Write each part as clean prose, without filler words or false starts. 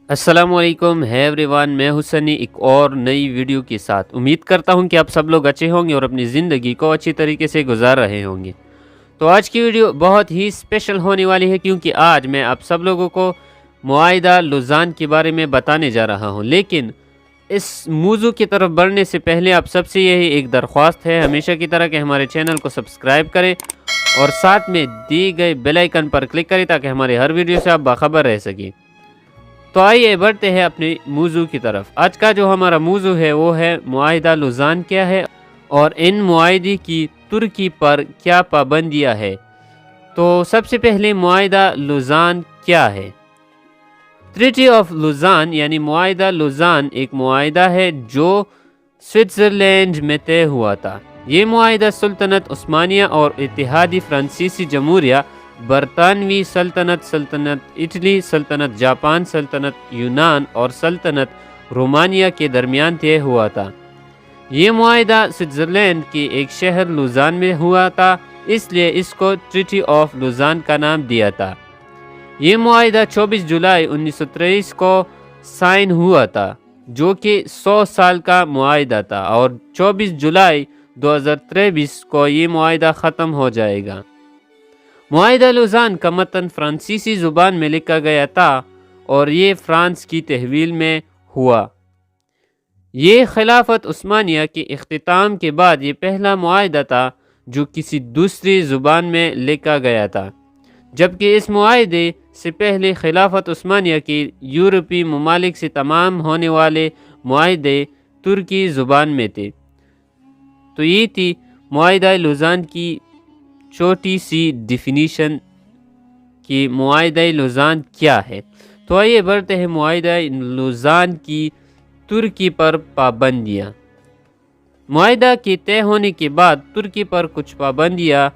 अस्सलाम वालेकुम है एवरीवन, मैं हुसैनी एक और नई वीडियो के साथ। उम्मीद करता हूं कि आप सब लोग अच्छे होंगे और अपनी ज़िंदगी को अच्छी तरीके से गुजार रहे होंगे। तो आज की वीडियो बहुत ही स्पेशल होने वाली है, क्योंकि आज मैं आप सब लोगों को मुआहिदा लुज़ान के बारे में बताने जा रहा हूं। लेकिन इस मौजू की तरफ बढ़ने से पहले आप सबसे यही एक दरख्वास्त है, हमेशा की तरह कि हमारे चैनल को सब्सक्राइब करें और साथ में दी गए बेल आइकन पर क्लिक करें ताकि हमारे हर वीडियो से आप बाखबर रह सकें। तो आइए बढ़ते हैं अपने मौजू की तरफ। आज का जो हमारा मौजू है वो है मुआहिदा लुज़ान क्या है और इन मुआहिदे की तुर्की पर क्या पाबंदियाँ है। तो सबसे पहले मुआहिदा लुज़ान क्या है। ट्रीटी ऑफ लुज़ान यानी मुआहिदा लुज़ान एक मुआहिदा है जो स्विट्ज़रलैंड में तय हुआ था। ये मुआहिदा सुल्तनत उस्मानिया और इत्तेहादी फ्रांसीसी जमहूरिया, बरतानवी सल्तनत, सल्तनत इटली, सल्तनत जापान, सल्तनत यूनान और सल्तनत रोमानिया के दरमियान तय हुआ था। ये मुआहिदा स्विट्ज़रलैंड के एक शहर लुज़ान में हुआ था, इसलिए इसको ट्रीटी ऑफ लुज़ान का नाम दिया था। ये मुआहिदा 24 जुलाई 1923 को साइन हुआ था, जो कि 100 साल का मुआहिदा था, और 24 जुलाई 2023 को ये मुआहिदा ख़त्म हो जाएगा। मुआहिदा लुज़ान का मतन फ्रांसीसी ज़ुबान में लिखा गया था और ये फ्रांस की तहवील में हुआ। ये खिलाफत उस्मानिया के इख्तिताम के बाद ये पहला मुआहिदा था जो किसी दूसरी ज़ुबान में लिखा गया था, जबकि इस मुआहिदे से पहले खिलाफत उस्मानिया के यूरोपीय ममालिक से तमाम होने वाले मुआहिदे तुर्की ज़ुबान में थे। तो ये थी मुआहिदा लुज़ान की छोटी सी डिफिनीशन कि मुआहिदा लुज़ान क्या है। तो आइए बढ़ते हैं मुआहिदा लुज़ान की तुर्की पर पाबंदियाँ। मुआहिदा के तय होने के बाद तुर्की पर कुछ पाबंदियाँ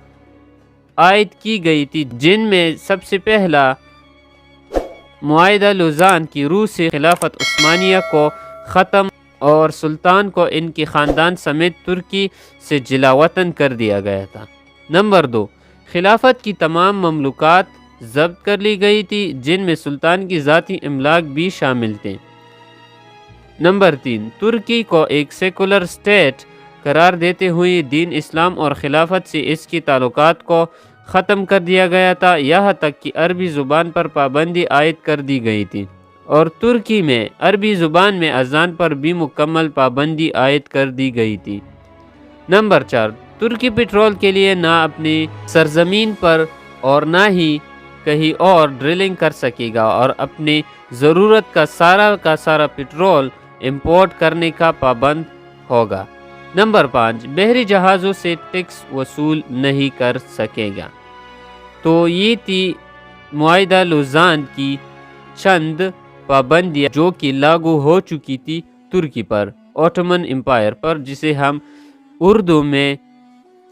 आयद की गई थी, जिनमें सबसे पहला मुआहिदा लुज़ान की रूह से खिलाफत उस्मानिया को ख़त्म और सुल्तान को इनके ख़ानदान समेत तुर्की से जिलावतन कर दिया गया था। नंबर 2, खिलाफत की तमाम ममलूकात ज़ब्त कर ली गई थी, जिनमें सुल्तान की ज़ाती इमलाक भी शामिल थे। नंबर 3, तुर्की को एक सेकुलर स्टेट करार देते हुए दीन इस्लाम और खिलाफत से इसकी ताल्लुकात को ख़त्म कर दिया गया था, यहाँ तक कि अरबी ज़ुबान पर पाबंदी आयद कर दी गई थी, और तुर्की में अरबी ज़ुबान में अज़ान पर भी मुकम्मल पाबंदी आयद कर दी गई थी। नंबर 4, तुर्की पेट्रोल के लिए ना अपनी सरजमीन पर और ना ही कहीं और ड्रिलिंग कर सकेगा और अपनी ज़रूरत का सारा पेट्रोल इंपोर्ट करने का पाबंद होगा। नंबर 5, बहरी जहाज़ों से टैक्स वसूल नहीं कर सकेगा। तो ये थी मुआहिदा लुज़ान की चंद पाबंदियाँ जो कि लागू हो चुकी थी तुर्की पर, ऑटोमन एम्पायर पर, जिसे हम उर्दू में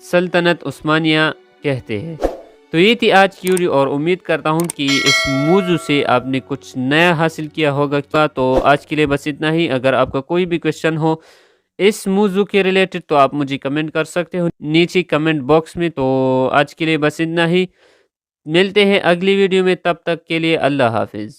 सल्तनत उस्मानिया कहते हैं। तो ये थी आज की वीडियो और उम्मीद करता हूँ कि इस मौजू से आपने कुछ नया हासिल किया होगा। तो आज के लिए बस इतना ही। अगर आपका कोई भी क्वेश्चन हो इस मौजू के रिलेटेड तो आप मुझे कमेंट कर सकते हो नीचे कमेंट बॉक्स में। तो आज के लिए बस इतना ही, मिलते हैं अगली वीडियो में, तब तक के लिए अल्लाह हाफिज़।